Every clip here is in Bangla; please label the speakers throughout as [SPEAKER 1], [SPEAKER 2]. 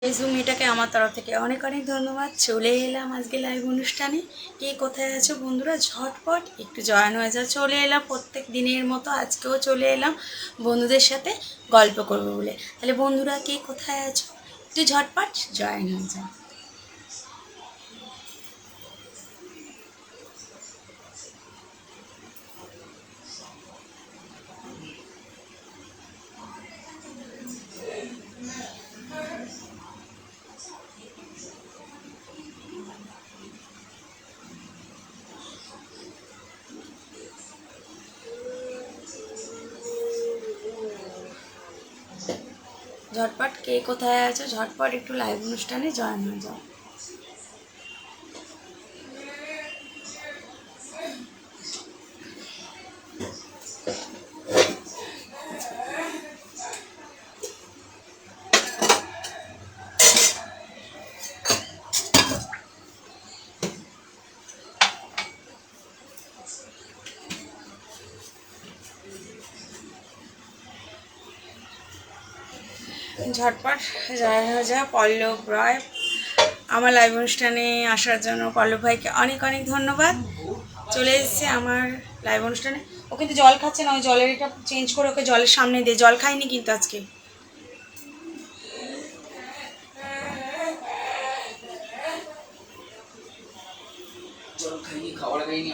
[SPEAKER 1] ফেসবুক মেয়েটাকে আমার তরফ থেকে অনেক অনেক ধন্যবাদ। চলে এলাম আজকে লাইভ অনুষ্ঠানে। কে কোথায় আছো বন্ধুরা, ঝটপট একটু জয়েন হয়ে যাও। চলে এলাম প্রত্যেক দিনের মতো, আজকেও চলে এলাম বন্ধুদের সাথে গল্প করবো বলে। তাহলে বন্ধুরা কে কোথায় আছো, একটু ঝটপট জয়েন হয়ে যাও। ঝটপট কে কোথায় আছো, ঝটপট একটু লাইভ অনুষ্ঠানে জয়েন হয়ে যাও। ঝটপট জয়েন হয়ে যাও। পল্লব রয় আমার লাইভ অনুষ্ঠানে আসার জন্য পল্লব ভাইকে অনেক অনেক ধন্যবাদ। চলে এসেছে আমার লাইভ অনুষ্ঠানে। ও কিন্তু জল খাচ্ছে না, ওই জলের এটা চেঞ্জ করে ওকে জলের সামনে দিয়ে, জল খাইনি কিন্তু আজকে। জল খাইনি, খাবার খাইনি।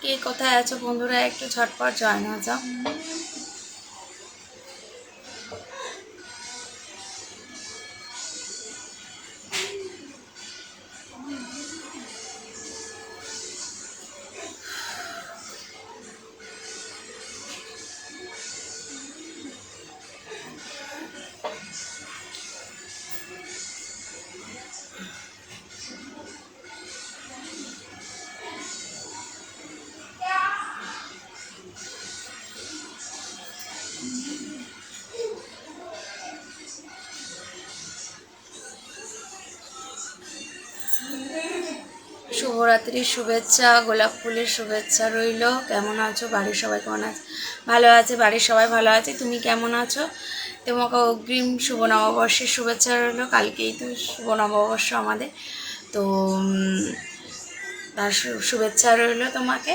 [SPEAKER 1] কে কোথায় আছো বন্ধুরা, একটু ঝটপট জয়েন হয়ে যাও। শুভরাত্রির শুভেচ্ছা, গোলাপ ফুলের শুভেচ্ছা রইল। কেমন আছো, বাড়ির সবাই কেমন আছে? ভালো আছে, বাড়ির সবাই ভালো আছে। তুমি কেমন আছো? তোমাকে অগ্রিম শুভ নববর্ষের শুভেচ্ছা রইল। কালকেই তো শুভ নববর্ষ আমাদের, তো তার শুভেচ্ছা রইল তোমাকে।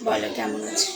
[SPEAKER 1] বলো কেমন আছো?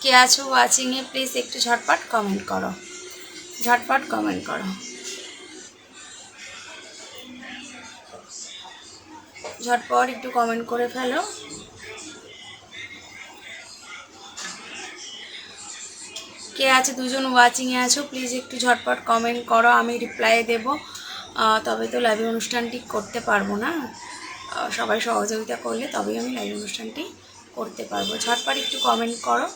[SPEAKER 1] কে আছো ওয়াচিংয়ে, প্লিজ একটু ঝটপট কমেন্ট করো, ঝটপট কমেন্ট করো, ঝটপট একটু কমেন্ট করে ফেলো। কে আছে, দুজন ওয়াচিংয়ে আছো, প্লিজ একটু ঝটপট কমেন্ট করো, আমি রিপ্লাই দেব। তবে তো লাইভ অনুষ্ঠানটি করতে পারবো না, সবাই সহযোগিতা করলে তবেই আমি লাইভ অনুষ্ঠানটি করতে পারবো। ঝটপট একটু কমেন্ট করো,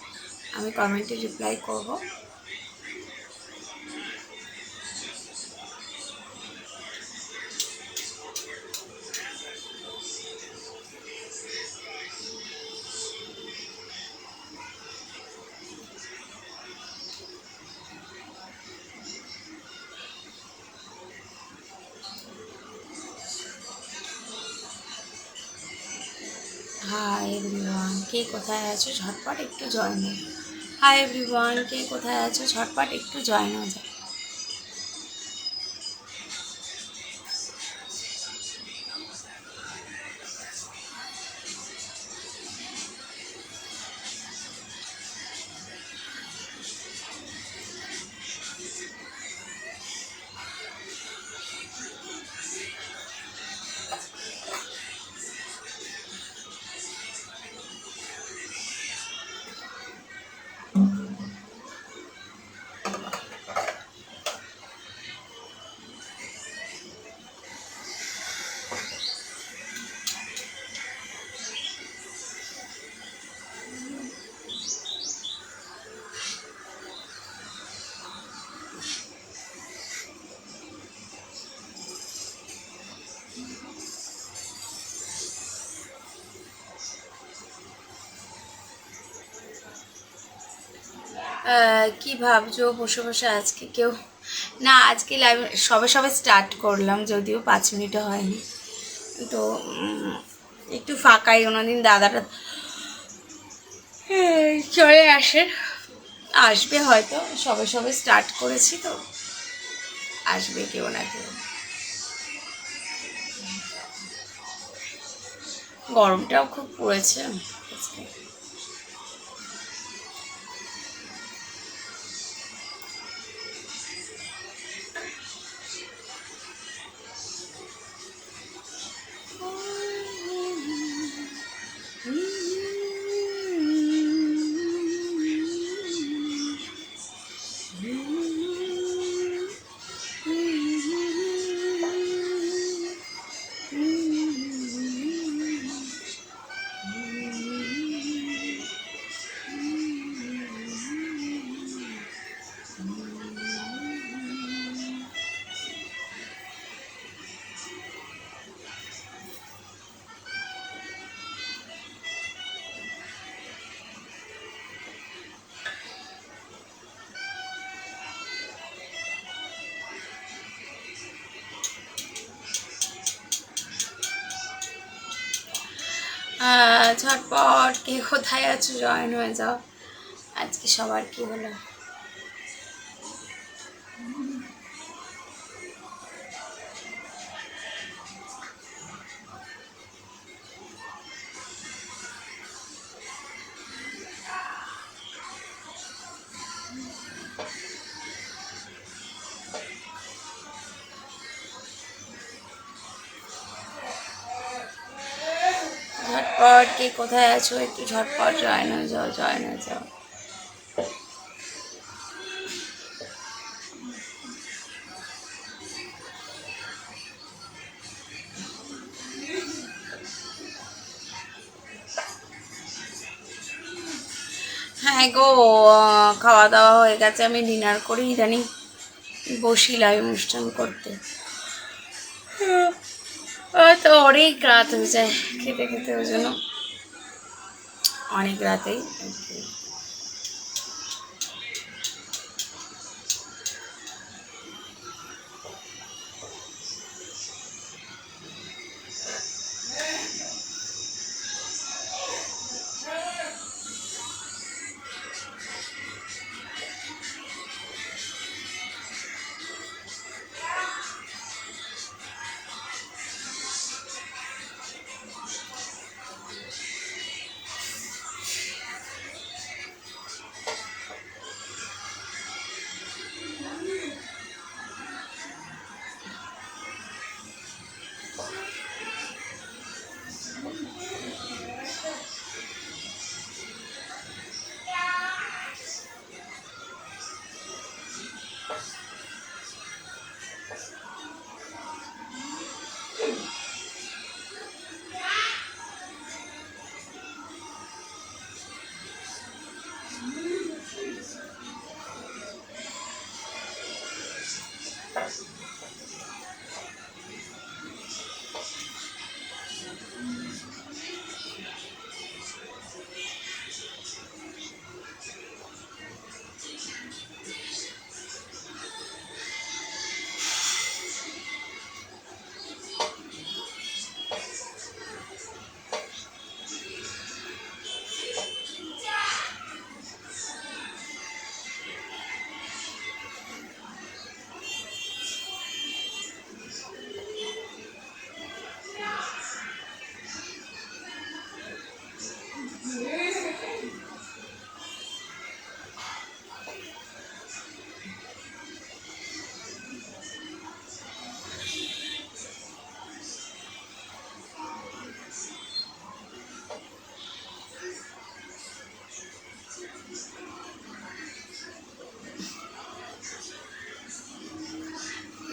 [SPEAKER 1] আমি কমেন্টে রিপ্লাই করব। হাই এভরিওয়ান, কে কোথায় আছো ঝটপট একটু জয়েন হও। হাই এভরিওয়ান, কে কোথায় আছো ঝটপট একটু জয়েন হয়ে যাও। কি ভাবছো বসে বসে আজকে কেউ না? আজকে লাইভ সবে সবে স্টার্ট করলাম, যদিও 5 মিনিটও হয়নি। তো একটু ফাঁকাই, অন্যদিন দাদাটা চলে আসে, আসবে হয়তো, সবে সবে স্টার্ট করেছি তো আসবে কেউ না কেউ। গরমটাও খুব পড়েছে আজকে। ঝটপট কে কোথায় আছো, জয়েন হয়ে যাও। আজকে সবার কি হলো? ঝটপট কে কোথায় আছো, একটু ঝটপট জয়েন হয়ে যাও, জয়েন হয়ে যাও। হ্যাঁ গো, খাওয়া দাওয়া হয়ে গেছে, আমি ডিনার করি ইদানিং বসি লাইভ অনুষ্ঠান করতে। তো অনেক রাত হয়ে যায় খেতে খেতে, ওই জন্য অনেক রাতেই আর কি।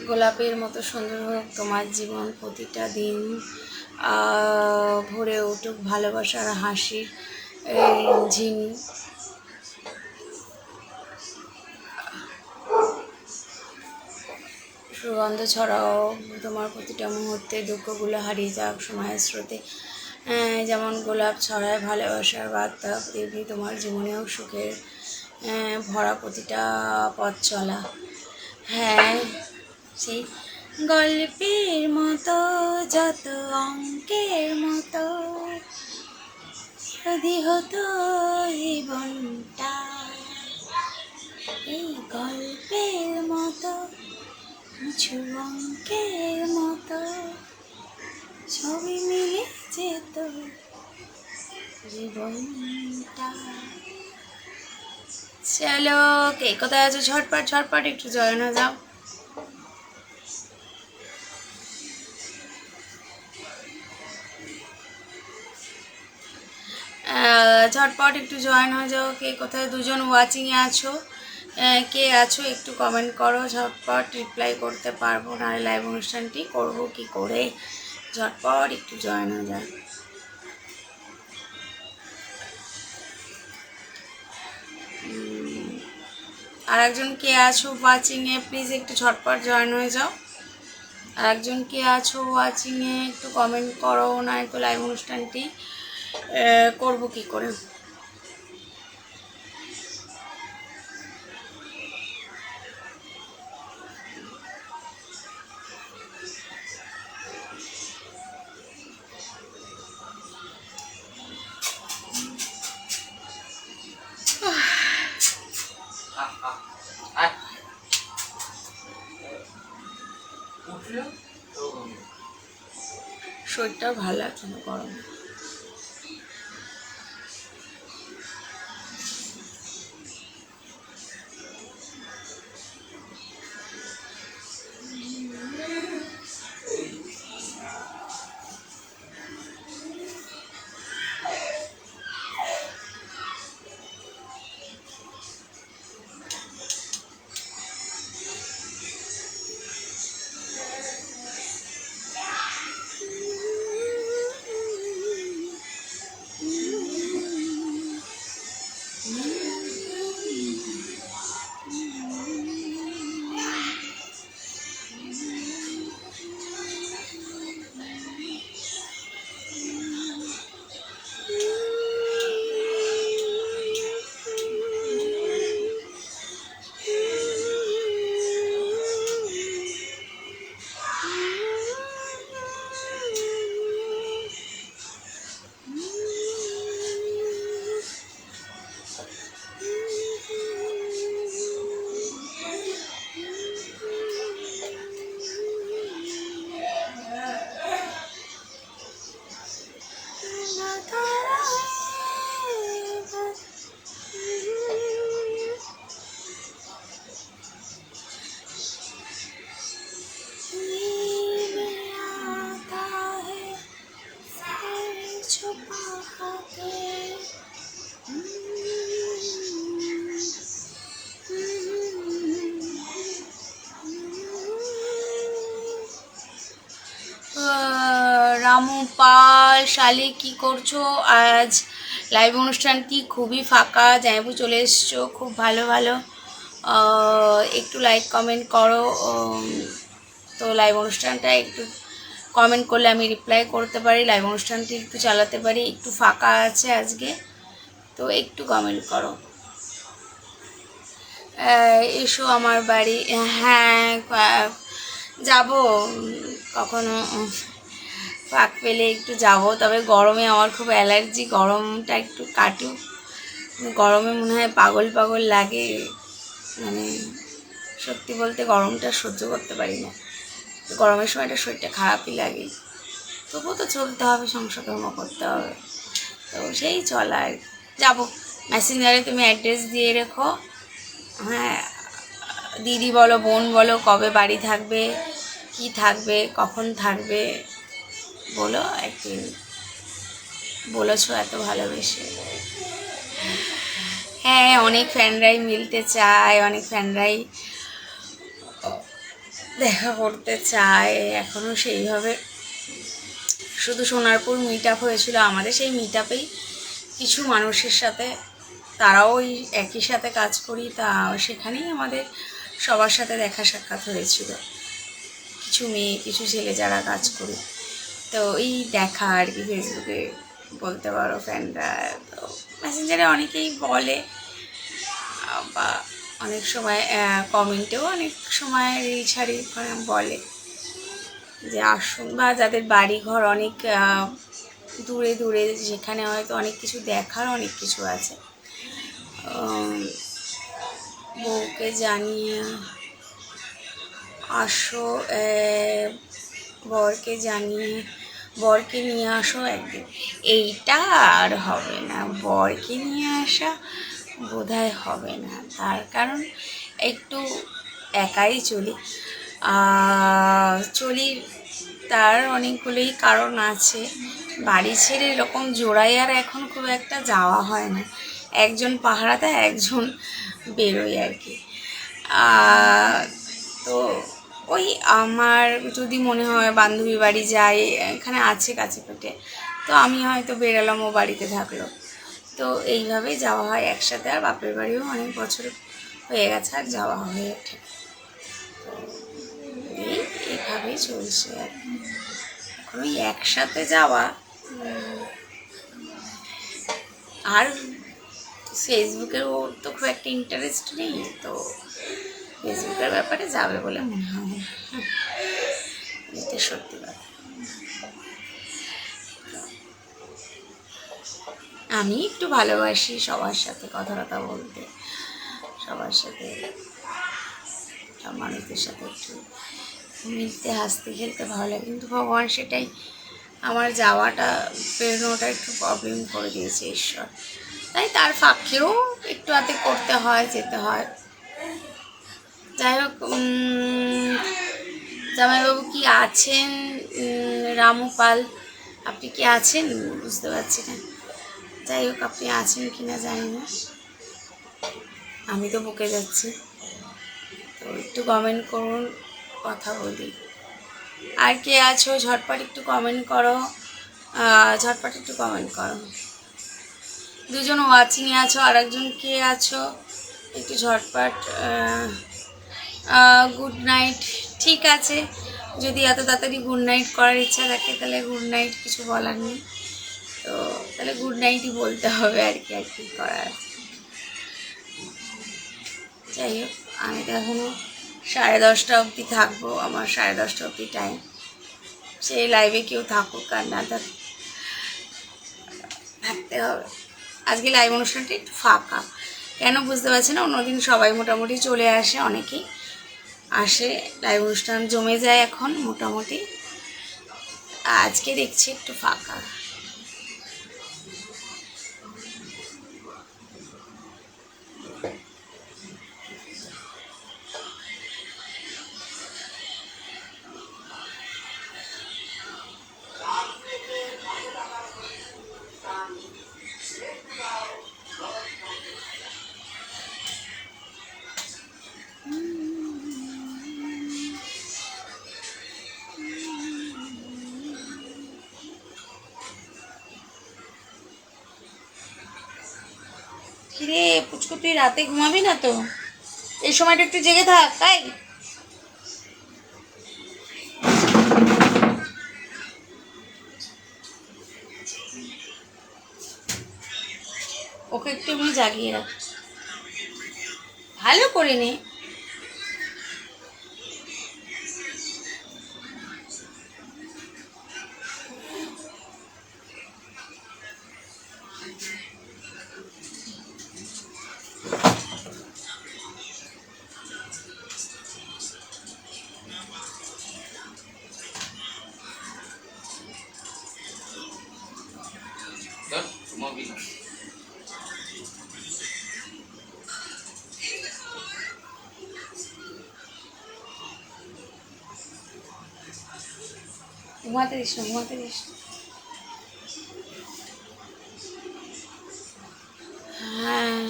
[SPEAKER 1] গোলাপের মতো সুন্দর হোক তোমার জীবন, প্রতিটা দিন ভরে উঠুক ভালোবাসার হাসির ঝিন। সুগন্ধ ছড়াও তোমার প্রতিটা মুহূর্তে, দুঃখগুলো হারিয়ে যাক সময়ের স্রোতে। যেমন গোলাপ ছড়ায় ভালোবাসার বার্তা, তেমনি তোমার জীবনেও সুখের ভরা প্রতিটা পথ চলা। হ্যাঁ, সেই গল্পের মতো যত অঙ্কের মতো যদি হতো জীবনটা, এই গল্পের মতো কিছু অঙ্কের মতো ছবি মিলে যেত জীবনটা। চলো, কে কোথায় আছো ঝটপট ঝটপট একটু জয়েন হয়ে যাও। ঝটপট একটু জয়েন হয়ে যাও। কে কোথায়, দুজন ওয়াচিংয়ে আছো, কে আছো একটু কমেন্ট করো। ঝটপট রিপ্লাই করতে পারবো না, লাইভ অনুষ্ঠানটি করব কি করে। ঝটপট একটু জয়েন হয়ে যাও। আর একজন কে আছো ওয়াচিংয়ে প্লিজ একটু ঝটপট জয়েন হয়ে যাও। আর একজন কে আছো ওয়াচিংয়ে একটু কমেন্ট করো, না একটু লাইভ অনুষ্ঠানটি করব কি করে। শরীরটা ভালো লাগছে না গরম। রামু পাল, শালি কি করছো? আজ লাইভ অনুষ্ঠানটি খুবই ফাঁকা, জামাইবু চলে এসছো, খুব ভালো ভালো। একটু লাইক কমেন্ট করো। তো লাইভ অনুষ্ঠানটা একটু কমেন্ট করলে আমি রিপ্লাই করতে পারি, লাইভ অনুষ্ঠানটি একটু চালাতে পারি। একটু ফাঁকা আছে আজকে, তো একটু কমেন্ট করো। এসো আমার বাড়ি। হ্যাঁ, যাব কখনো ফাঁক পেলে একটু যাব, তবে গরমে আমার খুব অ্যালার্জি, গরমটা একটু কাটুক। গরমে মনে হয় পাগল পাগল লাগে, মানে সত্যি বলতে গরমটা সহ্য করতে পারি না। গরমের সময়টা শরীরটা খারাপই লাগে, তবুও তো চলতে হবে, সংসার ধর্ম করতে হবে, তো সেই চলা আর। যাবো, মেসেঞ্জারে তুমি অ্যাড্রেস দিয়ে রেখো। হ্যাঁ, দিদি বলো, বোন বলো, কবে বাড়ি থাকবে, কি থাকবে, কখন থাকবে বলো একদিন। বলেছো এত ভালোবেসে। হ্যাঁ, অনেক ফ্যানরাই মিলতে চায়, অনেক ফ্যানরাই দেখা করতে চায়, এখনও সেইভাবে। শুধু সোনারপুর মিট আপ হয়েছিল আমাদের, সেই মিট আপেই কিছু মানুষের সাথে, তারাও ওই একই সাথে কাজ করি, তা সেখানেই আমাদের সবার সাথে দেখা সাক্ষাৎ হয়েছিল। কিছু মেয়ে, কিছু ছেলে যারা কাজ করি, তো এই দেখা আর কি, ফেসবুকে বলতে পারো ফ্যানরা। তো মেসেঞ্জারে অনেকেই বলে, বা অনেক সময় কমেন্টেও অনেক সময় রিল ছাড়ি বলে যে আসুন, বা যাদের বাড়ি ঘর অনেক দূরে দূরে, যেখানে হয়তো অনেক কিছু দেখার অনেক কিছু আছে, বউকে জানিয়ে আসো, বরকে জানিয়ে বরকে নিয়ে আসো একদিন। এইটা আর হবে না, বরকে নিয়ে আসা বোধহয় হবে না। তার কারণ একটু একাই চলি, তার অনেকগুলোই কারণ আছে। বাড়ি ছেড়ে এরকম জোড়ায় আর এখন খুব একটা যাওয়া হয় না, একজন পাহারা দেয়, একজন বেরোয় আর কি। তো ওই আমার যদি মনে হয় বান্ধবী বাড়ি যাই, এখানে আছে কাছে পিঠে, তো আমি হয়তো বেরোলাম, ও বাড়িতে থাকলো, তো এইভাবেই যাওয়া হয় একসাথে। আর বাপের বাড়িও অনেক বছর হয়ে গেছে, আর যাওয়া হয়ে ওঠে। তো এইভাবেই চলছে আর এখন ওই একসাথে যাওয়া। আর ফেসবুকের ওর তো খুব একটা ইন্টারেস্ট নেই, তো ফেসবুকের ব্যাপারে যাবে বলে মনে হয় না, এটা সত্যি কথা। আমি একটু ভালোবাসি সবার সাথে কথা বলতে, সবার সাথে, সব মানুষদের সাথে একটু মিলতে, হাসতে, খেলতে ভালো লাগে। কিন্তু ভগবান সেটাই আমার যাওয়াটা, বেরোনোটা একটু প্রবলেম করে দিয়েছে ঈশ্বর, তাই তার ফাঁকেও একটু হাতে করতে হয়, যেতে হয়। যাই হোক, জামাইবাবু কি আছেন? রামু পাল, আপনি কি আছেন? বুঝতে পারছি না। যাই হোক, আপনি আছেন কি না জানি না, আমি তো বকে যাচ্ছি। তো একটু কমেন্ট করুন, কথা বলি। আর কে আছো ঝটপট একটু কমেন্ট করো, ঝটপট একটু কমেন্ট করো। দুজন ওয়াচিংয়ে আছো, আর একজন কে আছো একটু ঝটপট। গুড নাইট, ঠিক আছে, যদি এত তাড়াতাড়ি গুড নাইট করার ইচ্ছা থাকে তাহলে গুড নাইট, কিছু বলার নেই। তো তাহলে গুড নাইটই বলতে হবে আর কি, আর কি করার। যাই হোক, আমি তো এখনও 10:30 অবধি থাকবো, আমার 10:30 অবধি টাইম। সেই লাইভে কেউ থাকুক আর না থাকুক, থাকতে হবে। আজকে লাইভ অনুষ্ঠানটা একটু ফাঁকা, কেন বুঝতে পারছি না। অন্যদিন সবাই মোটামুটি চলে আসে, অনেকেই আসে, লাইভ অনুষ্ঠান জমে যায় এখন মোটামুটি। আজকে দেখছি একটু ফাঁকা। কিরে পুচকু, তুই রাতে ঘুমাবি না তো? এই সময়টা একটু জেগে থাক, তাই ওকে একটু এমনি জাগিয়ে রাখ, ভালো করে নে। ঘুমাতে দিস না, ঘুমাতে দিস না। হ্যাঁ,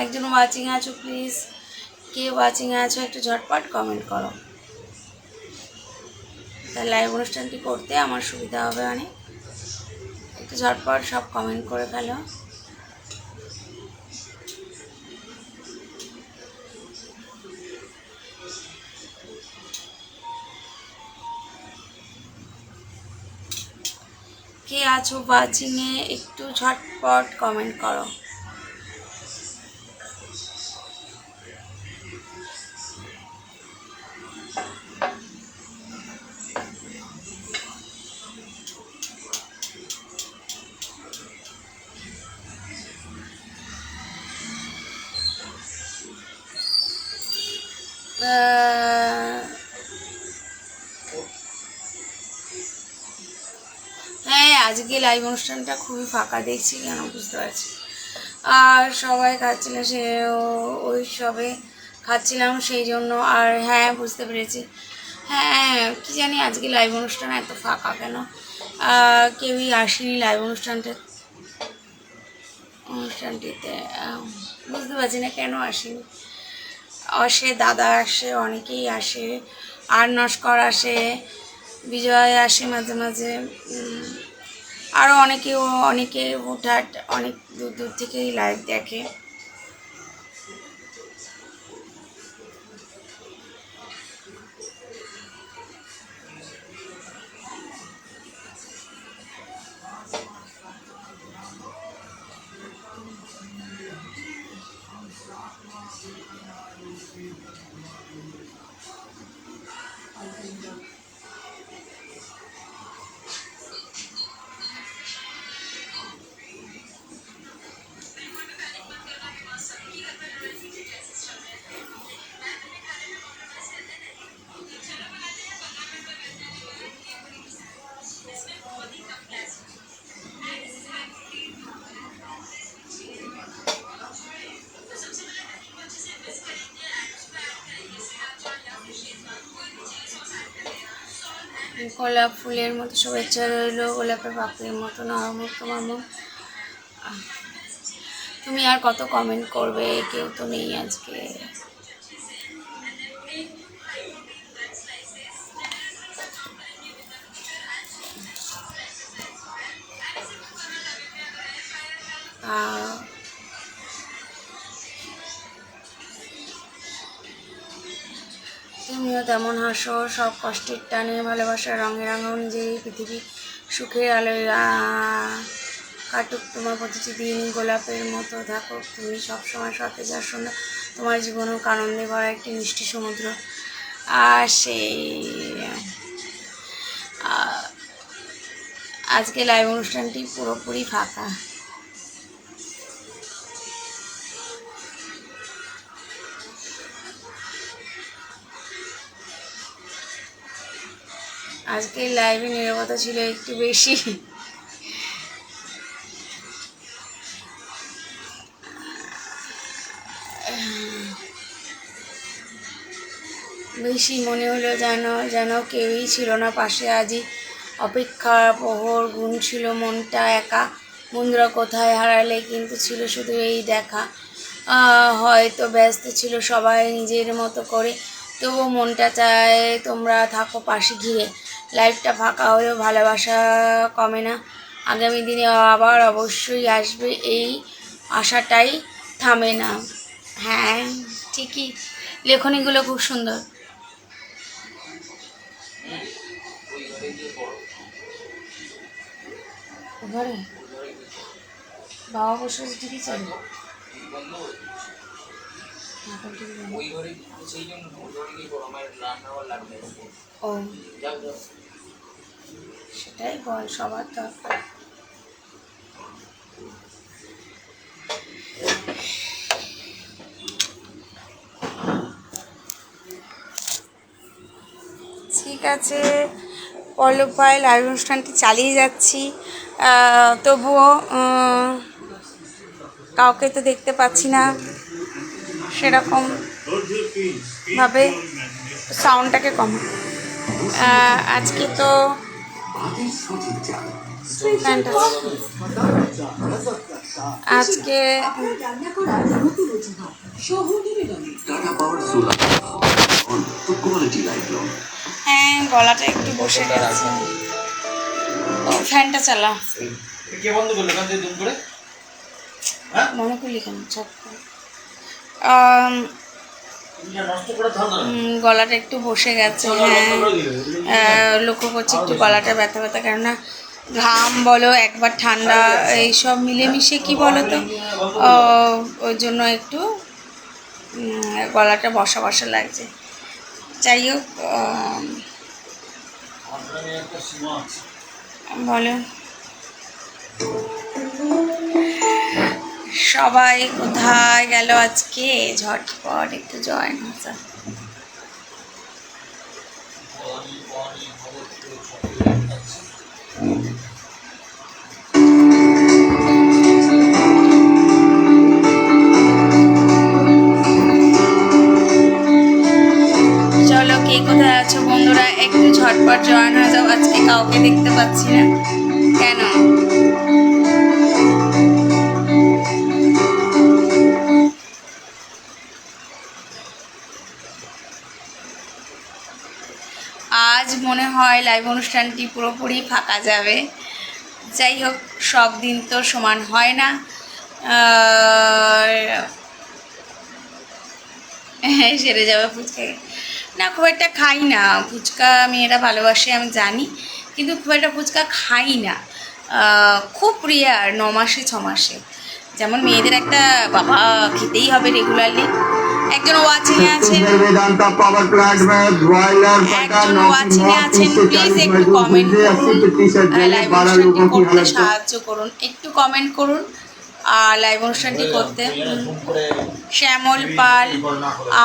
[SPEAKER 1] একজন ওয়াচিং আছো, প্লিজ কে ওয়াচিং আছো একটু ঝটপট কমেন্ট করো, তাহলে লাইভ অনুষ্ঠানটি করতে আমার সুবিধা হবে অনেক। একটু ঝটপট সব কমেন্ট করে ফেলো। কে আছো ওয়াচিংয়ে একটু ঝটপট কমেন্ট করো। হ্যাঁ, আজকে লাইভ অনুষ্ঠানটা খুবই ফাঁকা দেখছি, কেন বুঝতে পারছি। আর সবাই খাচ্ছিল, সে ওই সবে খাচ্ছিলাম সেই জন্য। আর হ্যাঁ, বুঝতে পেরেছি। হ্যাঁ, কি জানি আজকে লাইভ অনুষ্ঠান এত ফাঁকা কেন, কেউই আসেনি লাইভ অনুষ্ঠানটিতে। বুঝতে পারছি না কেন আসেনি। আসে, দাদা আসে, অনেকেই আসে, আর নস্কর আসে, বিজয় আসে মাঝে মাঝে, আরও অনেকে হুটহাট অনেক দূর দূর থেকেই লাইভ দেখে। গোলাপ ফুলের মতো শুভেচ্ছা রইল, গোলাপের পাপড়ির মতো নরম মামুন। তুমি আর কত কমেন্ট করবে, কেউ তো নেই আজকে। তুমিও তেমন হাসো, সব কষ্টের টানে ভালোবাসার রঙে রাঙাও নিজের পৃথিবী, সুখের আলোয় কাটুক তোমার প্রতিটি দিন, গোলাপের মতো থাকো তুমি সবসময় সতেজ আর সুন্দর, তোমার জীবনও আনন্দে ভরা একটি মিষ্টি সমুদ্র। আর সেই আজকে লাইভ অনুষ্ঠানটি পুরোপুরি ফাঁকা। আজকে লাইভে নীরবতা ছিল একটু বেশি। বেশি মনে হলো যেন কেউই ছিল না পাশে। আজই অপেক্ষার প্রহর গুনছিল মনটা একা, বন্ধুরা কোথায় হারালে, কিন্তু ছিল শুধু এই দেখা। হয়তো ব্যস্ত ছিল সবাই নিজের মতো করে, তবু মনটা চায় তোমরা থাকো পাশে ঘিরে। লাইফটা ফাঁকা হলেও ভালোবাসা কমে না, আগামী দিনে আবার অবশ্যই আসবে, এই আশাটাই থামে না। হ্যাঁ, ঠিকই, লেখনীগুলো খুব সুন্দর। ঘরে বাবা বসে টিভি চলে। ও, সেটাই বল, সবার দরকার। ঠিক আছে, পল্লব ভাই লাইভ অনুষ্ঠানটি চালিয়ে যাচ্ছি, তবুও কাউকে তো দেখতে পাচ্ছি না সেরকম ভাবে, সাউন্ডটাকে কম। আজকে তো আজকে হ্যাঁ, গলাটা একটু বসে গেছে। ফ্যানটা চালা, মনে করলি কেন? গলাটা একটু বসে গেছে। হ্যাঁ, লক্ষ্য করছি একটু গলাটা ব্যথা ব্যথা, কেননা ঘাম বলো একবার ঠান্ডা এইসব মিলেমিশে কি বলো তো, ওই জন্য একটু গলাটা বসা বসা লাগছে। যাই হোক, বলো সবাই কোথায় গেল আজকে, ঝটপট একটু জয়েন হচ্ছে। ঝটপট জয়েন হয়ে যাও। আজকে কাউকে দেখতে পাচ্ছি না কেন? আজ মনে হয় লাইভ অনুষ্ঠানটি পুরোপুরি ফাঁকা যাবে। যাই হোক, সব দিন তো সমান হয় না। সেরে যাবে ফুচকা। না, খুব একটা খাই না ফুচকা। মেয়েরা ভালোবাসে আমি জানি, কিন্তু খুব একটা ফুচকা খাই না। খুব রেয়ার, 9 মাসে 6 মাসে। যেমন মেয়েদের একটা বাবা খেতেই হবে রেগুলারলি। একজন ওয়াচিংয়ে আছেন, প্লিজ একটু কমেন্ট করুন, লাইভ অনুষ্ঠানটি করতে সাহায্য করুন, একটু কমেন্ট করুন আর লাইভ অনুষ্ঠানটি করতে। শ্যামল পাল,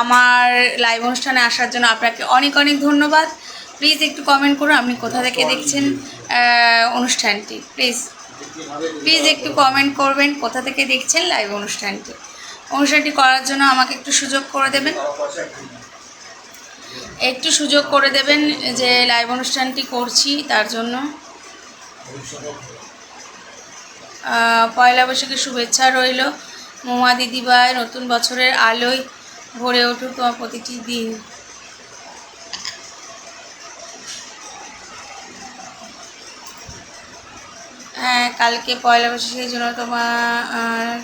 [SPEAKER 1] আমার লাইভ অনুষ্ঠানে আসার জন্য আপনাকে অনেক অনেক ধন্যবাদ। প্লিজ একটু কমেন্ট করুন আপনি কোথা থেকে দেখছেন অনুষ্ঠানটি। প্লিজ প্লিজ একটু কমেন্ট করবেন কোথা থেকে দেখছেন লাইভ অনুষ্ঠানটি। অনুষ্ঠানটি করার জন্য আমাকে একটু সুযোগ করে দেবেন, একটু সুযোগ করে দেবেন যে লাইভ অনুষ্ঠানটি করছি তার জন্য। পয়লা বৈশাখের শুভেচ্ছা রইল মোমা দিদিভাই। নতুন বছরের আলোয় ভরে উঠুক তোমার প্রতিটি দিন। হ্যাঁ, কালকে পয়লা বৈশাখের জন্য তোমার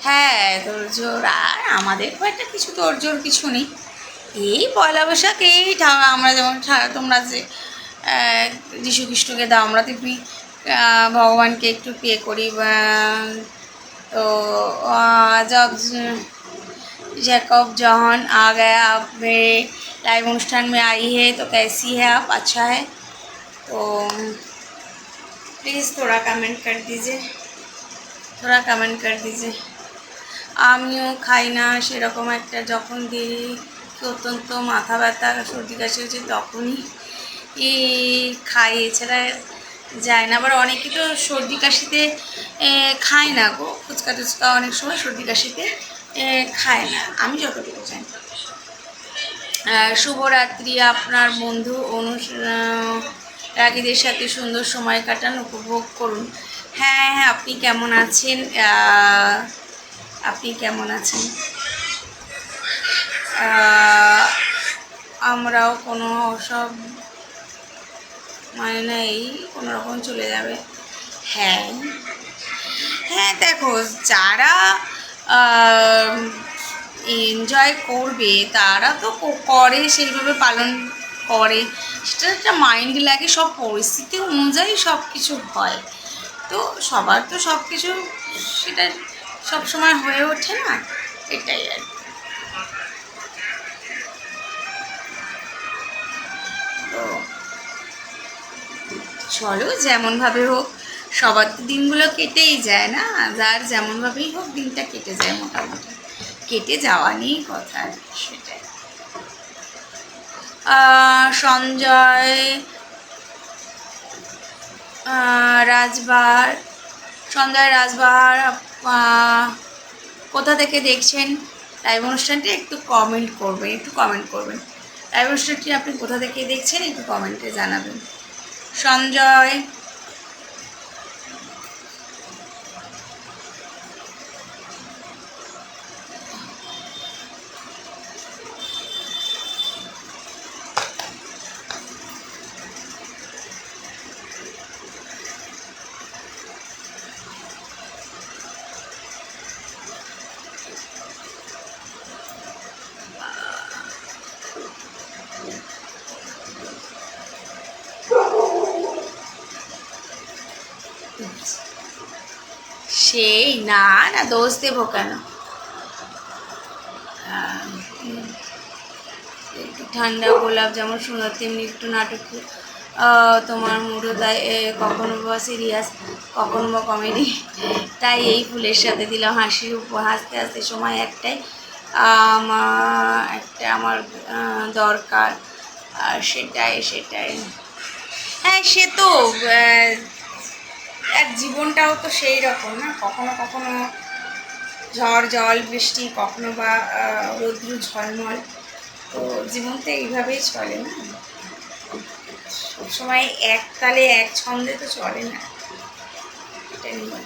[SPEAKER 1] হ্যাঁ তোড়জোড়। আর আমাদের খুব একটা কিছু তোড়জোড় কিছু নেই। এই পয়লা বৈশাখ, এই আমরা যেমন তোমরা যে যীশু খ্রিস্টকে দাও, আমরা তেমনি ভগবানকে একটু প্রে করি। তো जब जैकब जॉन आ गया, आप मेरे लाइव অনুষ্ঠাन में आई है तो कैसी है आप? अच्छा है तो प्लीज़ थोड़ा कमेंट कर दीजिए, थोड़ा कमेंट कर दीजिए। আমিও খাই না সেরকম একটা, যখন দেখি অত্যন্ত মাথা ব্যথা সর্দি কাশি হচ্ছে তখনই খাই, এছাড়া যায় না। আবার অনেকে তো সর্দি কাশিতে খায় না গো, ফুচকা টুচকা অনেক সময় সর্দি কাশিতে খায় না, আমি যতটুকু জানি। শুভরাত্রি। আপনার বন্ধু রাগীদের সাথে সুন্দর সময় কাটান, উপভোগ করুন। হ্যাঁ হ্যাঁ, আপনি কেমন আছেন? আপনি কেমন আছেন? আমরাও কোনো সব মানে নেই, কোনো রকম চলে যাবে। হ্যাঁ হ্যাঁ, দেখো যারা এনজয় করবে তারা তো করে, সেইভাবে পালন করে, সেটা একটা মাইন্ড লাগে। সব পরিস্থিতি অনুযায়ী সব কিছু হয়, তো সবার তো সব কিছু সেটা সব সময় হয়ে ওঠে না, এটাই আর কি। তো চলো, যেমনভাবে হোক, সবার তো দিনগুলো কেটেই যায় না, যার যেমনভাবেই হোক দিনটা কেটে যায়, মোটামুটি কেটে যাওয়া নিয়েই কথা আর কি, সেটাই। সঞ্জয় রাজবাহার, সঞ্জয় রাজবাহার, কোথা থেকে দেখছেন লাইভ অনুষ্ঠানটি? একটু কমেন্ট করবেন, একটু কমেন্ট করবেন। লাইভ অনুষ্ঠানটি আপনি কোথা থেকে দেখছেন একটু কমেন্টে জানাবেন। সঞ্জয় সেই না না, দোষ দেবো কেন? একটু ঠান্ডা গোলাপ যেমন সুন্দর, তেমনি একটু নাটক তোমার মুডোদায়, কখনো বা সিরিয়াস, কখনো বা কমেডি, তাই এই ফুলের সাথে দিলাম হাসি। হাসতে হাসতে সময় একটাই, আমার দরকার, আর সেটাই সেটাই। হ্যাঁ, সে তো এক জীবনটাও তো সেই রকম না, কখনো কখনো ঝড় জল বৃষ্টি, কখনো বা রৌদ্র ঝলমল। তো জীবন তো এইভাবেই চলে না, সবসময় এক তালে এক ছন্দে তো চলে না, এটা নিয়ে।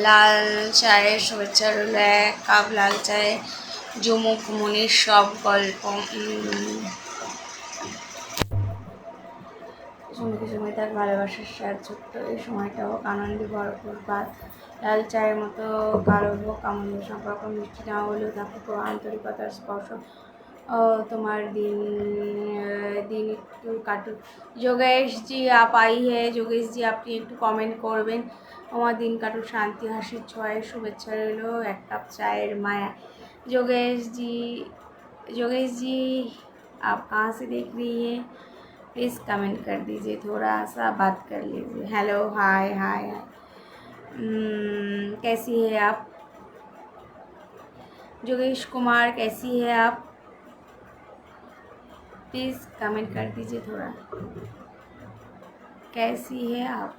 [SPEAKER 1] লাল চায়ের শুভেচ্ছা রইল, 1 কাপ লাল চায়ে যমুক মনির সব গল্প। ঝুমুকে ঝুমে তার ভালোবাসার সার ছোট্ট এই সময়টা হোক আনন্দে ভরপুর। বাদ লাল চায়ের মতো কারো হোক আমাদের সম্পর্ক মিষ্টি না হলেও থাকুক আন্তরিকতার স্পর্শ। তোমার দিন দিন একটু কাটুক। যোগেশ জি আপ আই হে, যোগেশ জি আপনি একটু কমেন্ট করবেন। আমার দিন কাটুক শান্তি হাসির ছোঁয়ায় শুভেচ্ছা রইল, 1 কাপ চায়ের माया। जोगेश जी आप कहाँ से देख रही है? प्लीज़ कमेंट कर दीजिए, थोड़ा सा बात कर लीजिए। हेलो, हाय हाय हाय। कैसी है आप? जोगेश कुमार कैसी है आप? प्लीज़ कमेंट कर दीजिए थोड़ा, कैसी है आप?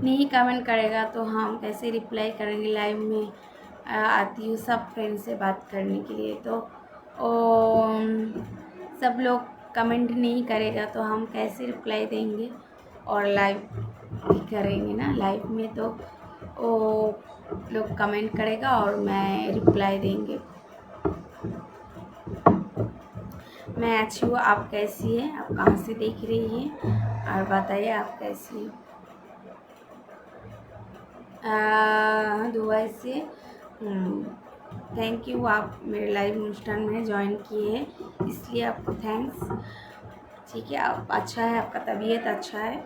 [SPEAKER 1] नहीं कमेंट करेगा तो हम कैसे रिप्लाई करेंगे? लाइव में आती हूँ सब फ्रेंड से बात करने के लिए, तो सब लोग कमेंट नहीं करेगा तो हम कैसे रिप्लाई देंगे? और लाइव भी करेंगे ना, लाइव में तो वो लोग कमेंट करेगा और मैं रिप्लाई देंगे। मैं अच्छी हूँ, आप कैसी हैं? आप कहाँ से देख रही हैं और बताइए आप कैसी हैं? दुबई से। थैंक यू, आप मेरे लाइव अनुष्ठान में ज्वाइन किए हैं इसलिए आपको थैंक्स। ठीक है, आप अच्छा है, आपका तबीयत अच्छा है।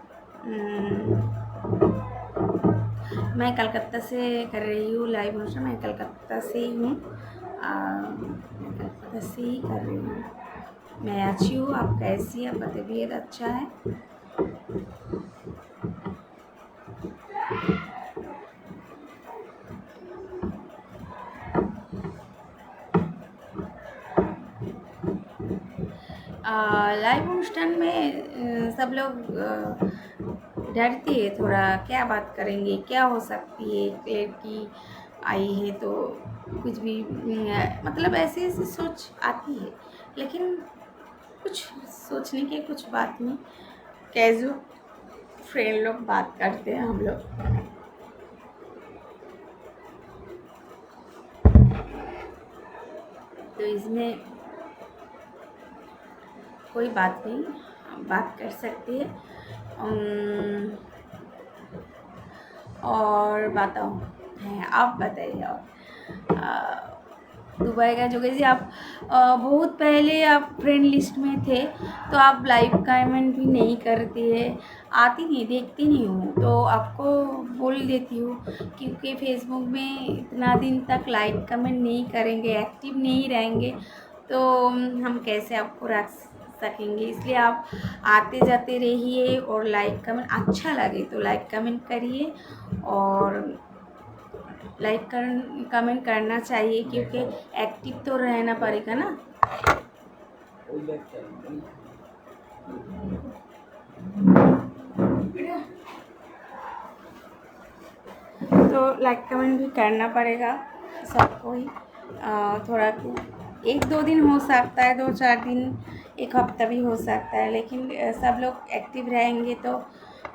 [SPEAKER 1] मैं कलकत्ता से कर रही हूँ लाइव अनुष्ठान, मैं कलकत्ता से ही हूँ, कलकत्ता से ही कर रही हूँ। मैं अच्छी हूँ, आप कैसी है? आपका तबीयत अच्छा है? लाइव अनुष्ठान में सब लोग डरते हैं थोड़ा, क्या बात करेंगे, क्या हो सकती है, लड़की आई है तो कुछ भी मतलब ऐसे ऐसे सोच आती है, लेकिन कुछ सोचने की कुछ बात नहीं। कैजुअल फ्रेंड लोग बात करते हैं हम लोग। तो इसमें कोई बात नहीं, बात कर सकते हैं। और बताओ है, आप बताइए। और दुबई का जोगेश जी आप बहुत पहले आप फ्रेंड लिस्ट में थे तो आप लाइव कमेंट भी नहीं करती है, आती नहीं, देखती नहीं हूँ, तो आपको बोल देती हूँ क्योंकि फेसबुक में इतना दिन तक लाइक कमेंट नहीं करेंगे, एक्टिव नहीं रहेंगे तो हम कैसे आपको रख सकेंगे। इसलिए आप आते जाते रहिए और लाइक कमेंट अच्छा लगे तो लाइक कमेंट करिए और लाइक कमेंट करना चाहिए, क्योंकि एक्टिव तो रहना पड़ेगा ना। तो लाइक कमेंट भी करना पड़ेगा सबको ही। थोड़ा 1-2 दिन हो सकता है, 2-4 दिन, 1 हफ्ता भी हो सकता है, लेकिन सब लोग एक्टिव रहेंगे तो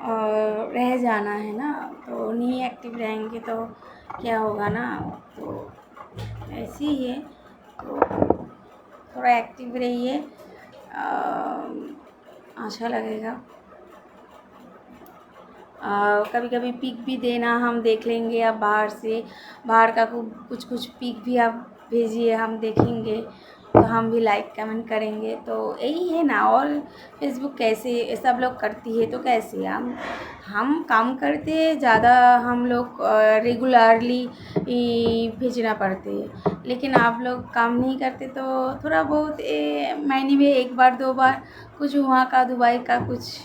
[SPEAKER 1] रह जाना है ना। तो नहीं एक्टिव रहेंगे तो क्या होगा ना। तो ऐसे ही है, तो थोड़ा एक्टिव रहिए, अच्छा लगेगा। कभी कभी पिक भी देना, हम देख लेंगे। आप बाहर का कुछ पिक भी आप भेजिए, हम देखेंगे, तो हम भी लाइक कमेंट करेंगे। तो यही है ना। और फेसबुक कैसे सब लोग करती है, तो कैसे हम काम करते ज़्यादा, हम लोग रेगुलरली भेजना पड़ते है, लेकिन आप लोग काम नहीं करते, तो थोड़ा बहुत महीने में 1-2 बार कुछ वहाँ का दुबई का कुछ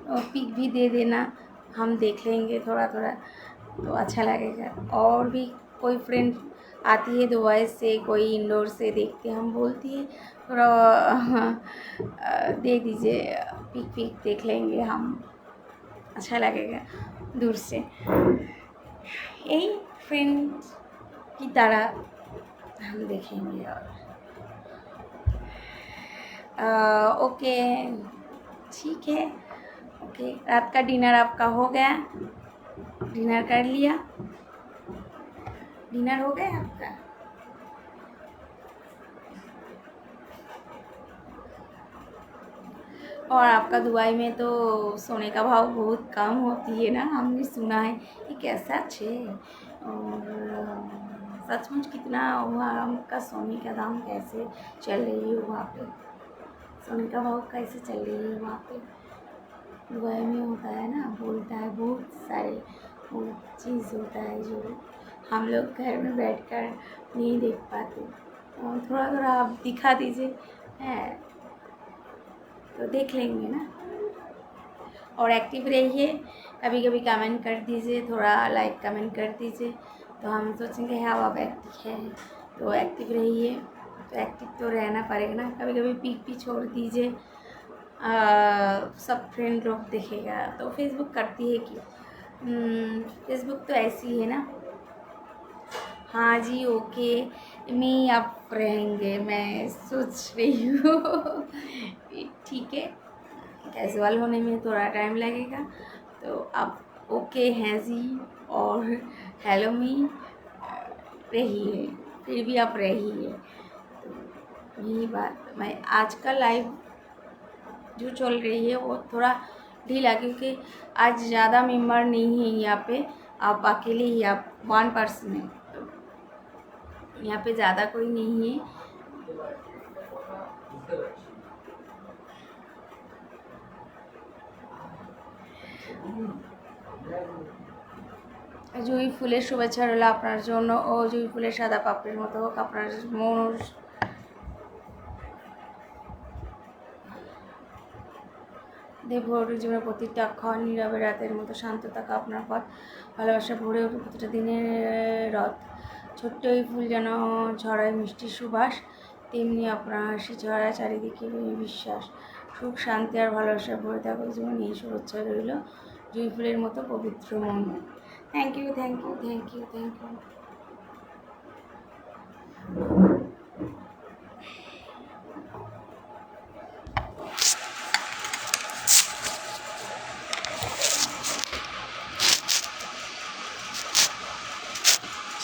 [SPEAKER 1] पिक भी दे देना, हम देख लेंगे थोड़ा थोड़ा, तो अच्छा लगेगा। और भी कोई फ्रेंड आती है दुबई से, कोई इंदौर से, देखते हम बोलती है थोड़ा दे दीजिए, पिक देख लेंगे हम, अच्छा लगेगा दूर से। यही फ्रेंड की तरह हम देखेंगे। और ओके, ठीक है। ओके, रात का डिनर आपका हो गया? डिनर कर लिया? डिनर हो गया आपका? और आपका दुबई में तो सोने का भाव बहुत कम होती है ना, हमने सुना है। ये क्या सच है? और सचमुच कितना वहाँ का सोने का दाम कैसे चल रही है वहाँ पे? सोने का भाव कैसे चल रही है वहाँ पे? दुबई में होता है ना, बोलता है बहुत सारे वो चीज़ होता है जो हम लोग घर में बैठकर नहीं देख पाते। थोड़ा थोड़ा आप दिखा दीजिए, है तो देख लेंगे ना। और एक्टिव रहिए, कभी कभी कमेंट कर दीजिए, थोड़ा लाइक कमेंट कर दीजिए, तो हम सोचेंगे हाँ आप एक्टिव है। तो एक्टिव रहिए, तो एक्टिव तो रहना पड़ेगा ना। कभी कभी पिक भी छोड़ दीजिए, सब फ्रेंड लोग देखेगा। तो फेसबुक करती है कि फेसबुक तो ऐसी है ना। हाँ जी, ओके, मैं आप रहेंगे, मैं सोच रही हूँ ठीक है, कैजुअल होने में थोड़ा टाइम लगेगा, तो आप ओके हैं जी और हेलो मी रहिए, फिर भी आप रहिए। तो यही बात, मैं आज का लाइव जो चल रही है वो थोड़ा ढीला, क्योंकि आज ज़्यादा मेम्बर नहीं है यहाँ पे, आप अकेले ही, आप 1 पर्सन है, तो यहाँ पे ज़्यादा कोई नहीं है। জুঁই ফুলের শুভেচ্ছা রইল আপনার জন্য, ও জুঁই ফুলের সাদা পাপড়ির মতো হোক আপনার মন। দেবভৌতিক জীবনের প্রতিটা ক্ষণ নীরবে রাতের মতো শান্ত থাকা আপনার পথ, ভালোবাসা ভরে ওঠে প্রতিটা দিনের রথ। ছোট্ট এই ফুল যেন ছড়ায় মিষ্টি সুবাস, তেমনি আপনার হাসি ছড়ায় চারিদিকে বিশ্বাস। সুখ শান্তি আর ভালোবাসা ভরে থাকুক জীবন, এই শুভেচ্ছা রইল জুঁই ফুলের মতো পবিত্র মন। Thank you, thank you, thank you, thank you.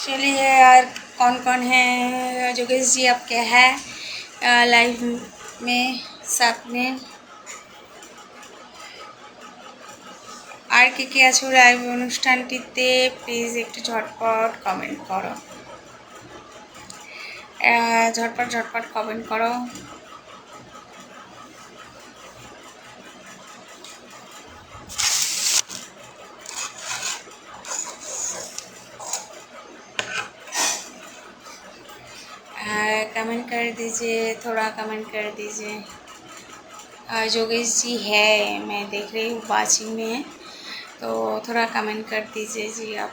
[SPEAKER 1] चलिए यार, कौन कौन है? जोगेश जी आपके है लाइव में साथ में, আর কে আছো লাইভ অনুষ্ঠানটিতে? প্লিজ একটু ঝটপট কমেন্ট করো, ঝটপট কমেন্ট করো। कमेंट कर दीजिए, थोड़ा कमेंट कर दीजिए। जोगेश जी है, मैं देख रही हूँ वाचिंग में है, तो थोड़ा कमेंट कर दीजिए जी आप।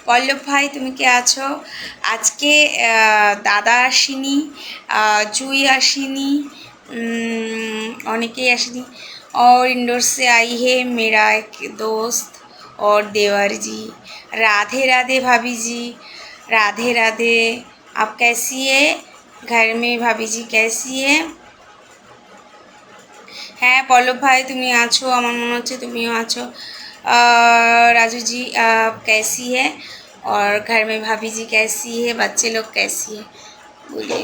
[SPEAKER 1] পল্লব ভাই তুমি কে আছো? আজকে দাদা আসেনি, জুই আসেনি, অনেকেই আসেনি। और इंदौर से आई है मेरा एक दोस्त और देवर जी। राधे राधे भाभी जी, राधे राधे। आप कैसी है? घर में भाभी जी कैसी है? হ্যাঁ পল্লব ভাই তুমি আছো, আমার মনে হচ্ছে তুমিও আছো। राजू जी आप कैसी है? और घर में भाभी जी कैसी है? बच्चे लोग कैसी है? बोलिए,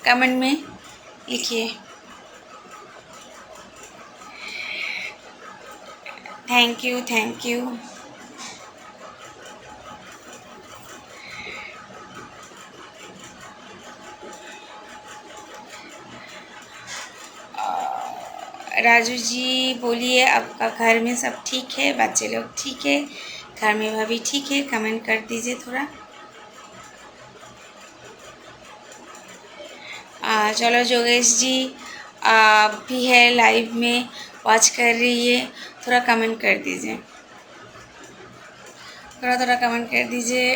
[SPEAKER 1] कमेंट में लिखिए। Thank you, thank you. Raju ji बोलिए, आपका घर में सब ठीक है? बच्चे लोग ठीक है? घर में भाभी ठीक है? कमेंट कर दीजिए थोड़ा। चलो जोगेश जी आप भी है लाइव में, वॉच कर रही है, थोड़ा कमेंट कर दीजिए, थोड़ा कमेंट कर दीजिए।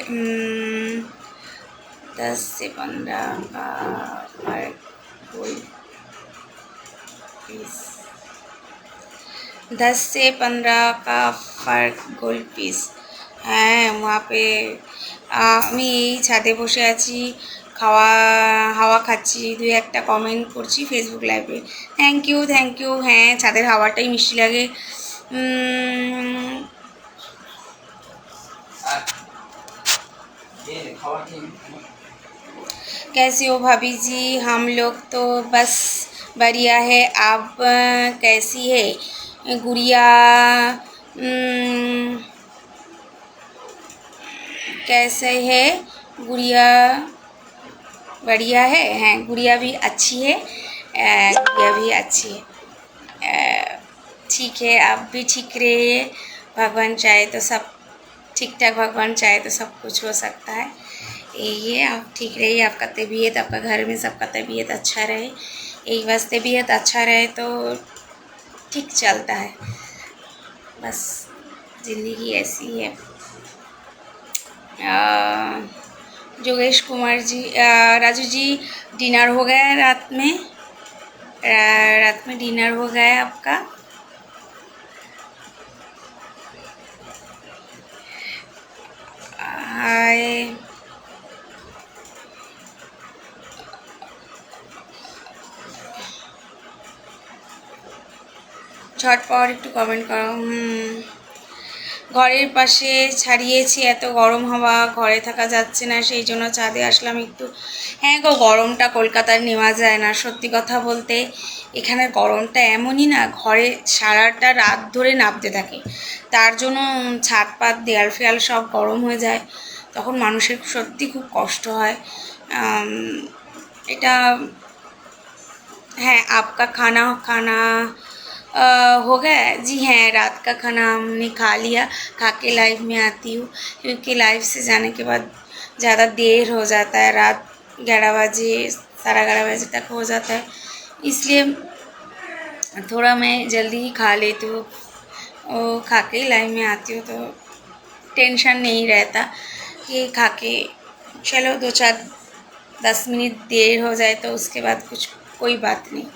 [SPEAKER 1] 10 से 15 का फर्क कोई 10 से 15 का ফার্ক গোল পিস। হ্যাঁ ওয়াপে আমি এই ছাদে বসে আছি, হাওয়া খাচ্ছি, দুই একটা কমেন্ট করছি ফেসবুক লাইভে। Thank you, thank you. হ্যাঁ ছাদের হাওয়াটাই মিষ্টি লাগে। कैसी हो भाभी जी? हम लोग तो बस बढ़िया है। आप कैसी है? गुड़िया कैसे है? गुड़िया बढ़िया है। हैं गुड़िया भी अच्छी है, गुड़िया भी अच्छी है। ठीक है, आप भी ठीक रहिए। भगवान चाहे तो सब ठीक ठाक, भगवान चाहे तो सब कुछ हो सकता है। यही है, आप ठीक रहिए, आपका तबीयत, आपका घर में सबका तबीयत अच्छा रहे। यही बस तबीयत अच्छा रहे तो ठीक चलता है, बस ज़िंदगी ऐसी है। जोगेश कुमार जी, राजू जी डिनर हो गया है रात में? रात में डिनर हो गया है आपका? हाय ঝটপট একটু কমেন্ট করো। ঘরের পাশে ছাড়িয়েছি, এত গরম হাওয়া, ঘরে থাকা যাচ্ছে না, সেই জন্য ছাদে আসলাম একটু। হ্যাঁ গো, গরমটা কলকাতার নেওয়া যায় না, সত্যি কথা বলতে এখানের গরমটা এমনই না, ঘরে সারাটা রাত ধরে নামতে থাকে, তার জন্য ছাদ পাত দেয়াল ফেয়াল সব গরম হয়ে যায়, তখন মানুষের সত্যি খুব কষ্ট হয়। এটা हाँ आपका खाना हो गया? जी हाँ, रात का खाना हमने खा लिया, खा के लाइव में आती हूँ, क्योंकि लाइव से जाने के बाद ज़्यादा देर हो जाता है, रात 11 बजे 11:30 बजे तक हो जाता है, इसलिए थोड़ा मैं जल्दी ही खा लेती हूँ। खा के ही लाइव में आती हूँ तो टेंशन नहीं रहता कि खा के चलो 2-4-10 मिनट देर हो जाए तो उसके बाद कुछ कोई बात नहीं।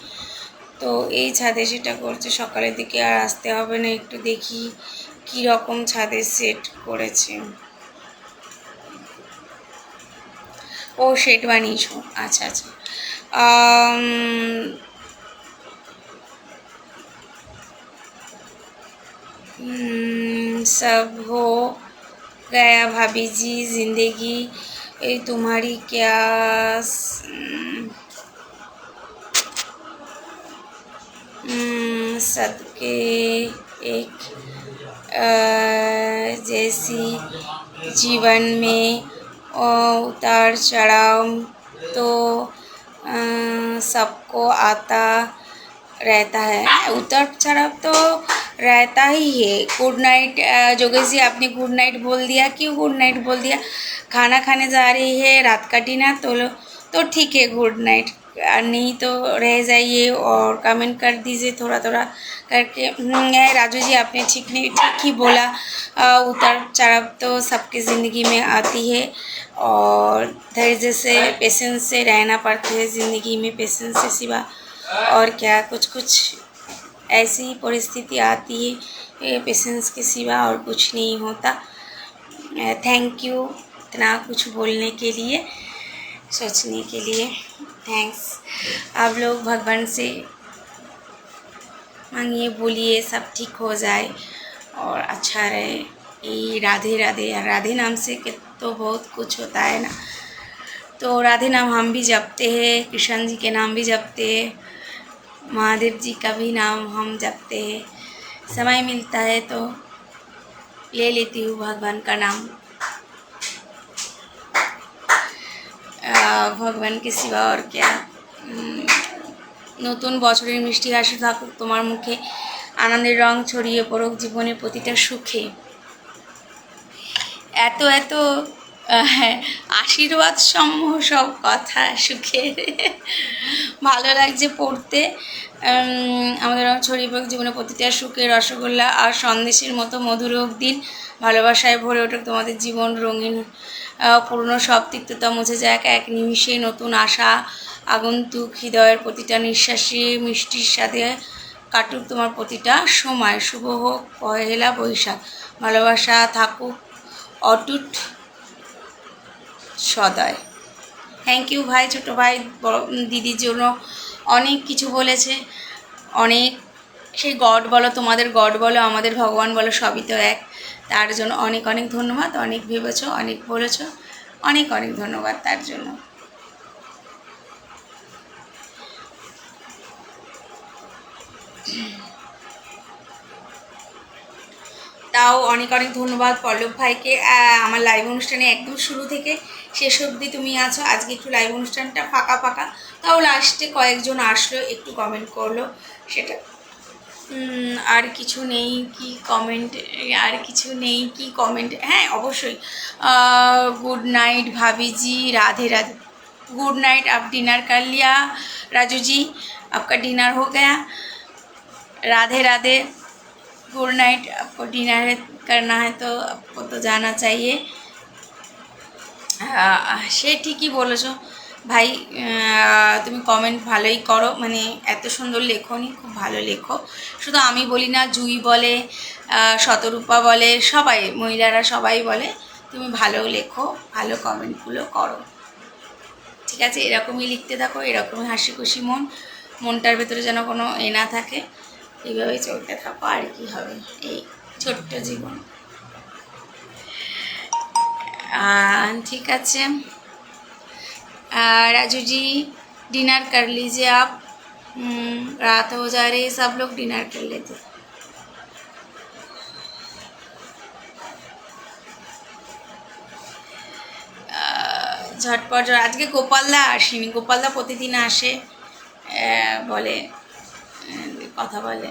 [SPEAKER 1] তো এই ছাদে সেটা করছে, সকালের দিকে আর আসতে হবে না, একটু দেখি কী রকম ছাদে সেট করেছে। ও শেড বানিয়েছো? আচ্ছা আচ্ছা। सब हो गया भाभी जी, जिंदगी तुम्हारी क्या सदके एक जैसी जीवन में उतार चढ़ाव तो सबको आता रहता है, उतार चढ़ाव तो रहता ही है। गुड नाइट जोगेश जी, आपने गुड नाइट बोल दिया, क्यों गुड नाइट बोल दिया? खाना खाने जा रही है, रात का डिनर, तो ठीक है, गुड नाइट, नहीं तो रह जाइए और कमेंट कर दीजिए थोड़ा थोड़ा करके। राजू जी आपने ठीक ही बोला, उतार चढ़ाव तो सबकी ज़िंदगी में आती है और धैर्य से पेशेंस से रहना पड़ता है ज़िंदगी में। पेशेंस से सिवा और क्या, कुछ कुछ ऐसी परिस्थिति आती है, पेशेंस के सिवा और कुछ नहीं होता। थैंक यू इतना कुछ बोलने के लिए, सोचने के लिए थैंक्स। आप लोग भगवान से मांगिए, बोलिए सब ठीक हो जाए और अच्छा रहे। ये राधे राधे, राधे नाम से तो बहुत कुछ होता है ना, तो राधे नाम हम भी जपते हैं, कृष्ण जी के नाम भी जपते हैं, महादेव जी का भी नाम हम जपते हैं। समय मिलता है तो ले लेती हूँ भगवान का नाम। भगवान के सिवा और क्या। নতুন বছরের মিষ্টি হাসি থাকুক তোমার মুখে, আনন্দের রং ছড়িয়ে পড়ুক জীবনের প্রতিটা সুখে। এত এত আশীর্বাদ সমূহ সব কথা সুখের, ভালো লাগছে পড়তে। আমাদের রং ছড়িয়ে পড়ুক জীবনের প্রতিটা সুখে, রসগোল্লা আর সন্দেশের মতো মধুর হোক দিন, ভালোবাসায় ভরে উঠুক তোমাদের জীবন রঙিন, পুরনো সব তিক্ততা মুছে যাক এক নিমিষে, নতুন আশা আগন্তুক হৃদয়ের প্রতিটা নিঃশ্বাসে মিষ্টির সাথে কাটুক তোমার প্রতিটা সময়। শুভ হোক পহেলা বৈশাখ, ভালোবাসা থাকুক অটুট সদয়। থ্যাংক ইউ ভাই, ছোটো ভাই দিদির জন্য অনেক কিছু বলেছে, অনেক, সেই গড বলো, তোমাদের গড বলো, আমাদের ভগবান বলো, সবই তো এক। তার জন্য অনেক অনেক ধন্যবাদ। অনেক ভেবেছো, অনেক বলেছো, অনেক অনেক ধন্যবাদ তার জন্য। তাও অনেক অনেক ধন্যবাদ পল্লব ভাইকে, আমার লাইভ অনুষ্ঠানে একদম শুরু থেকে শেষ অবধি তুমি আছো। আজকে একটু লাইভ অনুষ্ঠানটা ফাঁকা ফাঁকা, তাও লাস্টে কয়েকজন আসলো, একটু কমেন্ট করলো, সেটা আর কিছু নেই কি কমেন্ট, আর কিছু নেই কি কমেন্ট। হ্যাঁ অবশ্যই, गुड नाइट भाभी जी, राधे राधे। गुड नाइट, आप डिनर कर लिया राजू जी, आपका डिनर हो गया। Radhe Radhe, good night. आपको डिनर करना है तो आपको तो जाना चाहिए। সে ঠিকই বলেছো ভাই, তুমি কমেন্ট ভালোই করো, মানে এত সুন্দর লেখনি, খুব ভালো লেখো। শুধু আমি বলি না, জুই বলে, শতরূপা বলে, সবাই মহিলারা সবাই বলে তুমি ভালো লেখো, ভালো কমেন্টগুলো করো। ঠিক আছে, এরকমই লিখতে থাকো, এরকমই হাসি খুশি মনটার ভেতরে যেন কোনো না থাকে, এইভাবেই চলতে থাকো। আর কি হবে, এই ছোট্ট জীবন। ठीक है, राजू जी डिनर कर लीजिए आप, रात हो जा रही है, सब लोग डिनर कर लेते। झटपट आज के गोपालदा आसेनी, गोपालदा प्रतिदिन आसे, बोले कथा बोले,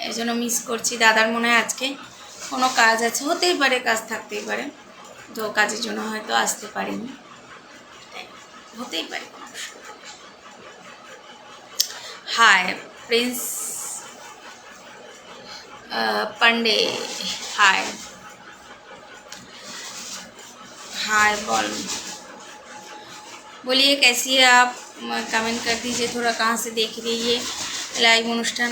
[SPEAKER 1] एजोन्नो मिस करছি। दादार মনে হয় আজকে কোনো কাজ আছে, হতেই পারে, কাজ থাকতেই পারে, তো কাজের জন্য হয়তো আসতে পারিনি, হতেই পারে। হাই প্রিন্স पांडे, हाय हाय बोलिए कैसी है आप, कमेंट कर दीजिए थोड़ा, कहाँ से देख रही है लाइव অনুষ্ঠান।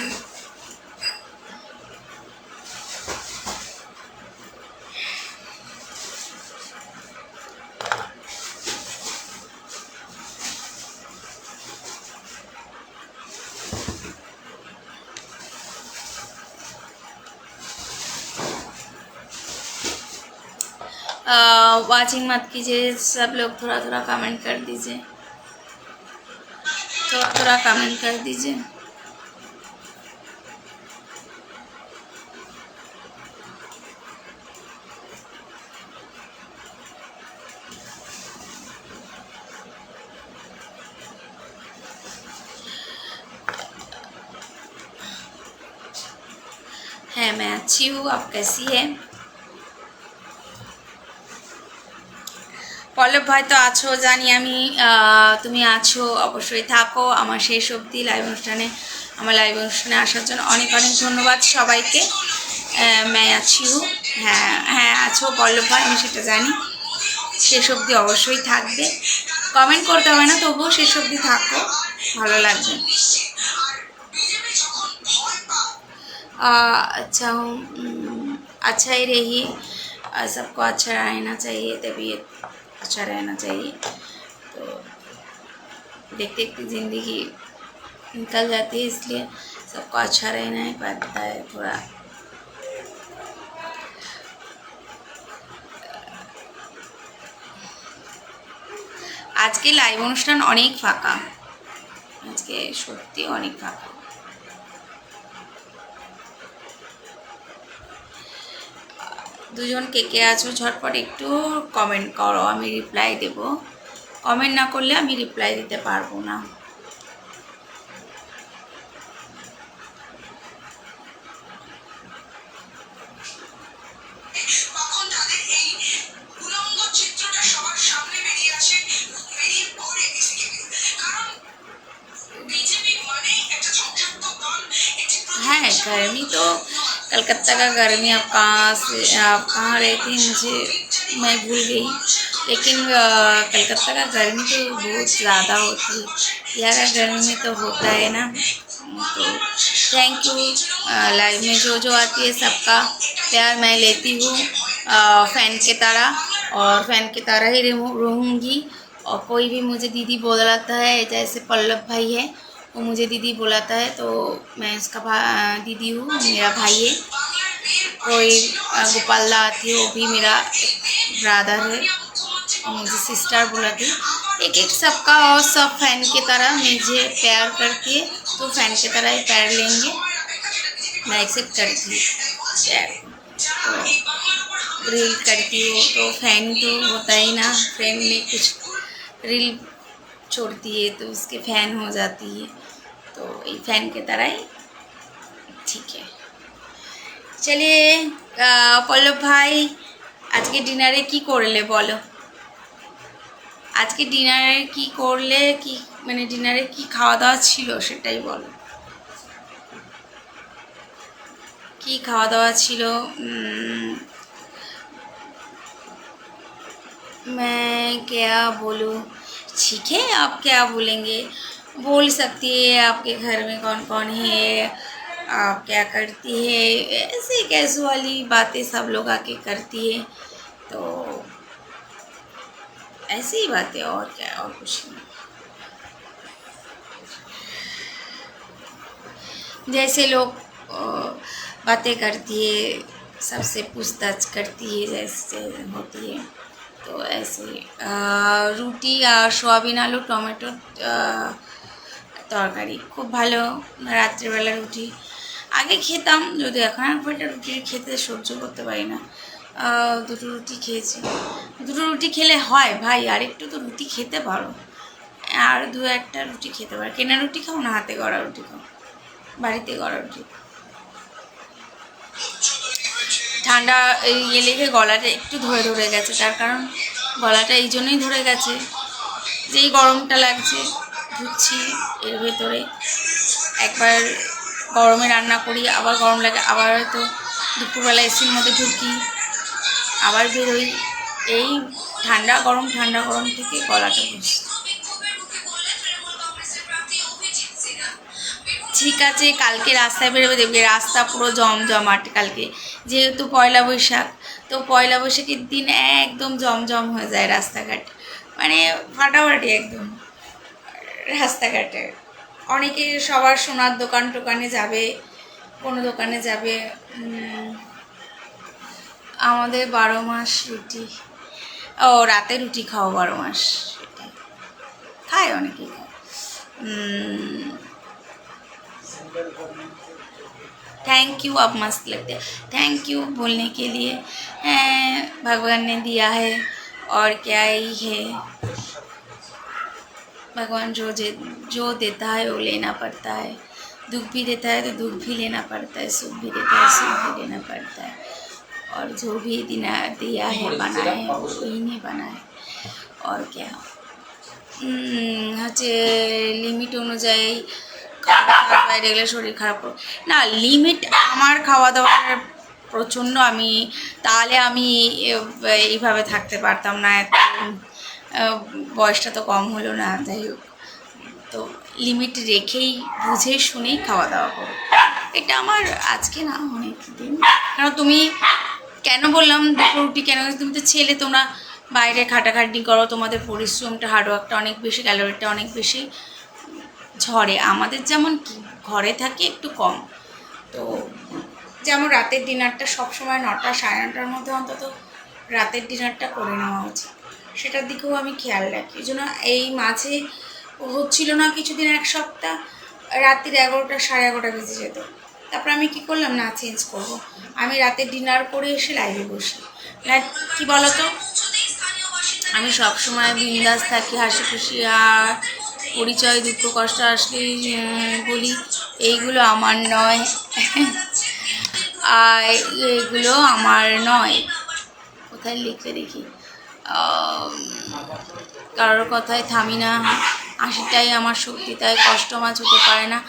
[SPEAKER 1] वाचिंग मत कीजिए सब लोग, थोड़ा थोड़ा कमेंट कर दीजिए, थोड़ा थोड़ा कमेंट कर दीजिए। है मैं अच्छी हूँ, आप कैसी है। পল্লব ভাই তো আছো জানি আমি, তুমি আছো, অবশ্যই থাকো আমার শেষ অবধি লাইভ অনুষ্ঠানে। আমার লাইভ অনুষ্ঠানে আসার জন্য অনেক অনেক ধন্যবাদ সবাইকে। मैं আছি, হ্যাঁ হ্যাঁ আছো পল্লব ভাই, আমি সেটা জানি। শেষ অবধি অবশ্যই থাকবে, কমেন্ট করতে হবে না, তবুও শেষ অবধি থাকো, ভালো লাগবে। अच्छा हूँ, अच्छा ही रहिए, सबको अच्छा रहना चाहिए, तबीयत अच्छा रहना चाहिए। तो देखते देखते ज़िंदगी निकल जाती है, इसलिए सबको अच्छा रहना ही पड़ता है थोड़ा। আজকে লাইভ অনুষ্ঠান অনেক ফাঁকা, আজকে সত্যি অনেক ফাঁকা। দুজন কে কে আছো ঝটপট একটু কমেন্ট করো, আমি রিপ্লাই দেব। কমেন্ট না করলে আমি রিপ্লাই দিতে পারবো না। है गर्मी तो कलकत्ता का गर्मी, आप कहाँ रहती हैं मुझे मैं भूल गई, लेकिन कलकत्ता का गर्मी तो बहुत ज़्यादा होती है, यहाँ का गर्मी में तो होता है ना। तो थैंक यू, लाइव में जो आती है सबका प्यार मैं लेती हूँ फ़ैन की तरह, और फ़ैन की तरह ही रहूँगी। और कोई भी मुझे दीदी बोलाता है, जैसे पल्लव भाई है वो मुझे दीदी बुलाता है, तो मैं उसका दीदी हूँ, मेरा भाई है। कोई गोपाल दा आती है, वो भी मेरा ब्रदर है, मुझे सिस्टर बुलाती है। एक एक सबका और सब फैन की तरह मुझे प्यार करती है, तो फैन की तरह ही प्यार लेंगे, मैं एक्सेप्ट करती हूँ। तो रील करती हो तो फैन तो होता ही ना, फैन में कुछ रील छोड़ती है तो उसके फैन हो जाती है, तो ये फैन की तरह ही ठीक है। चलिए পল্লব ভাই, আজকে ডিনারে কি করলে বলো, আজকে ডিনারে কি করলে, কি মানে ডিনারে কি খাওয়া দাওয়া ছিল সেটাই বলো, কি খাওয়া দাওয়া ছিল। मैं क्या बोलूँ, ठीक है आप क्या बोलेंगे, बोल सकती है। आपके घर में कौन कौन है, आप क्या करती है, ऐसे कैजुअली बातें सब लोग आके करती है, तो ऐसी ही बातें, और क्या, और कुछ नहीं। जैसे लोग बातें करती है, सबसे पूछताछ करती है, जैसे होती है, तो ऐसे রুটি আর সোয়াবিন আলু টমেটো তরকারি খুব ভালো। রাত্রিবেলা রুটি আগে খেতাম, যদি এখন আর খুব একটা রুটি খেতে সহ্য করতে পারি না, দুটো রুটি খেয়েছি। দুটো রুটি খেলে হয় ভাই, আর একটু তো রুটি খেতে পারো, আর দু একটা রুটি খেতে পারো। কেনা রুটি খাও না হাতে গড়া রুটি খাও, বাড়িতে গড়া রুটি। ঠান্ডা ইয়ে লেগে গলাটা একটু ধরে ধরে গেছে, তার কারণ গলাটা এই জন্যই ধরে গেছে, যেই গরমটা লাগছে ঢুকছি এর ভেতরে, একবার গরমে রান্না করি আবার গরম লাগে, আবার হয়তো দুপুরবেলা এসির মধ্যে ঢুকি আবার বেরোই, এই ঠান্ডা গরম থেকে গলাটা বসছে। ঠিক আছে, কালকে রাস্তায় বেরোবে, দেখবে রাস্তা পুরো জমজমাট। কালকে যেহেতু পয়লা বৈশাখ, তো পয়লা বৈশাখের দিন একদম জমজম হয়ে যায় রাস্তাঘাট, মানে ফাটাফাটি একদম রাস্তাঘাটে। অনেকে সবার সোনার দোকান টোকানে যাবে, কোনো দোকানে যাবে। আমাদের 12 মাস রুটি, ও রাতে রুটি খাও 12 মাস, সেটাই খায়, অনেকেই খায়। थैंक यू, आप मस्त लगते हैं, थैंक यू बोलने के लिए। भगवान ने दिया है और क्या ही है, भगवान जो देता है वो लेना पड़ता है, दुख भी देता है तो दुख भी लेना पड़ता है, सुख भी देता है सुख भी लेना पड़ता है, और जो भी दिया है बनाया है वो ही नहीं बनाया है। और क्या হচ্ছে লিমিট অনুযায়ী খাবার বাইরে গেলে শরীর খারাপ করে না। লিমিট আমার খাওয়া দাওয়ার প্রচণ্ড, আমি তাহলে আমি এইভাবে থাকতে পারতাম না। এত বয়সটা তো কম হলো না, যাই হোক। তো লিমিট রেখেই বুঝে শুনেই খাওয়া দাওয়া করো, এটা আমার আজকে না অনেক দিন। কারণ তুমি কেন বললাম দুটো রুটি কেন, তুমি তো ছেলে, তোমরা বাইরে খাটাখাটনি করো, তোমাদের পরিশ্রমটা হার্ডওয়ার্কটা অনেক বেশি, ক্যালোরিটা অনেক বেশি ঝরে। আমাদের যেমন কি ঘরে থাকে একটু কম, তো যেমন রাতের ডিনারটা সবসময় 9টা সাড়ে 9টার মধ্যে অন্তত রাতের ডিনারটা করে নেওয়া উচিত, সেটার দিকেও আমি খেয়াল রাখি। এই জন্য এই মাঝে হচ্ছিল না কিছুদিন, এক সপ্তাহ রাত্রির 11টা সাড়ে 11টা বেজে যেত। তারপর আমি কি করলাম, না চেঞ্জ করব, আমি রাতে ডিনার করে এসে লাইভে বসি। না কী বলো তো, আমি সবসময় বিন্দাস থাকি, হাসি খুশি, আর পরিচয় দুঃখ কষ্ট আসলেই বলি এইগুলো আমার নয়, আর এগুলো আমার নয়। কোথায় লিখে দেখি, কারোর কথায় থামি না, হাসিটাই আমার শক্তি, তাই কষ্ট মাছ হতে পারে না।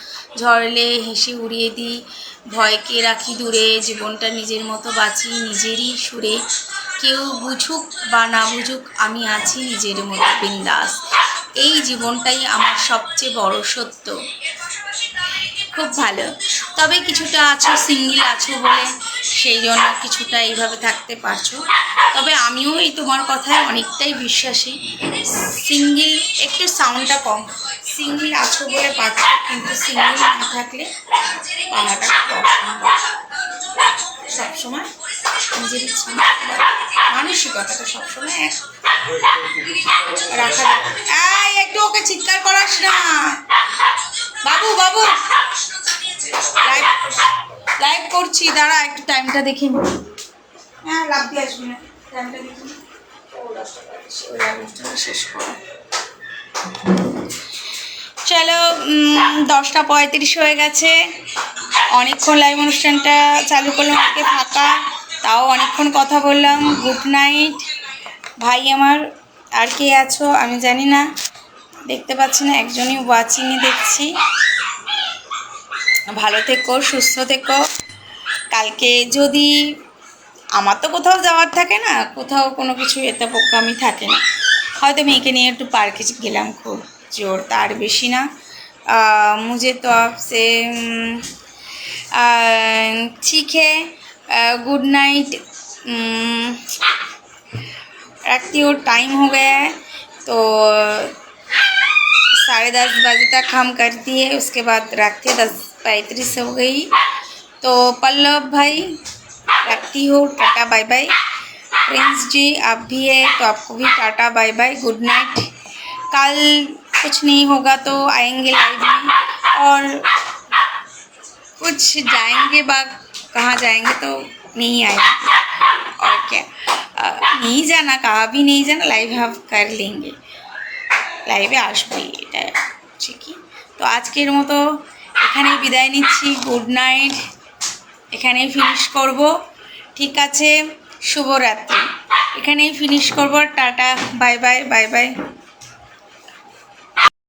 [SPEAKER 1] ঝরলে হেসে উড়িয়ে দিই, ভয়কে রাখি দূরে, জীবনটা নিজের মতো বাঁচি নিজেরই সুরে। কেউ বুঝুক বা না বুঝুক, আমি আছি নিজের মতো বিন্দাস। এই জীবনটাই আমার সবচেয়ে বড় সত্য। খুব ভালো, তবে কিছুটা আছো, সিঙ্গেল আছো বলে সেই জন্য কিছুটা এইভাবে থাকতে পারছো। তবে আমিও এই তোমার কথায় অনেকটাই বিশ্বাসী। সিঙ্গেল, একটু সাউন্ডটা কম, সিঙ্গেল আছো বলে পাচ্ছ, কিন্তু সিঙ্গেল না থাকলে পাওয়াটা খুব অসম্ভব। সবসময় নিজের ইচ্ছা মানসিকতাটা সবসময় এক রাখা। একটু ওকে চিৎকার করাস না বাবু, বাবু লাইভ করছি, দাঁড়া একটু টাইমটা দেখি। হ্যাঁ, লাভ দিয়ে আসবি না, টাইমটা দেখি। শেষ করো, চলো। 10টা 35 হয়ে গেছে, অনেকক্ষণ লাইভ অনুষ্ঠানটা চালু করলাম, আজকে ফাঁকা, তাও অনেকক্ষণ কথা বললাম। গুড নাইট ভাই আমার। আর কে আছো আমি জানি না, দেখতে পাচ্ছি না, একজনই ওয়াচিংয়ে দেখছি। ভালো থেকো, সুস্থ থেকো। কালকে যদি আমার তো কোথাও যাওয়ার থাকে না, কোথাও কোনো কিছু এতে প্রোগ্রামই থাকে না, হয়তো মেয়েকে নিয়ে একটু পার্কে গেলাম, খুব জোর, তার বেশি না। मुझे तो आपसे ठीक है, गुड नाइट, रखती हूँ, टाइम हो गया है, तो 10:30 बजे तक हम करती है, उसके बाद रखते 10:35 हो गई। तो पल्लव भाई रखती हूँ, tata bye bye. Prince ji आप भी है तो आपको भी tata bye bye, good night. कल कुछ नहीं होगा तो आएंगे लाइव में, और कुछ जाएंगे बा, कहाँ जाएंगे तो नहीं आएंगे, और क्या, नहीं जाना, कहाँ भी नहीं जाना, लाइव हम कर लेंगे, লাইভে আসবই, এটা ঠিকই। তো আজকের মতো এখানেই বিদায় নিচ্ছি, গুড নাইট, এখানেই ফিনিশ করব, ঠিক আছে, শুভরাত্রি, এখানেই ফিনিশ করব, tata bye bye, bye bye.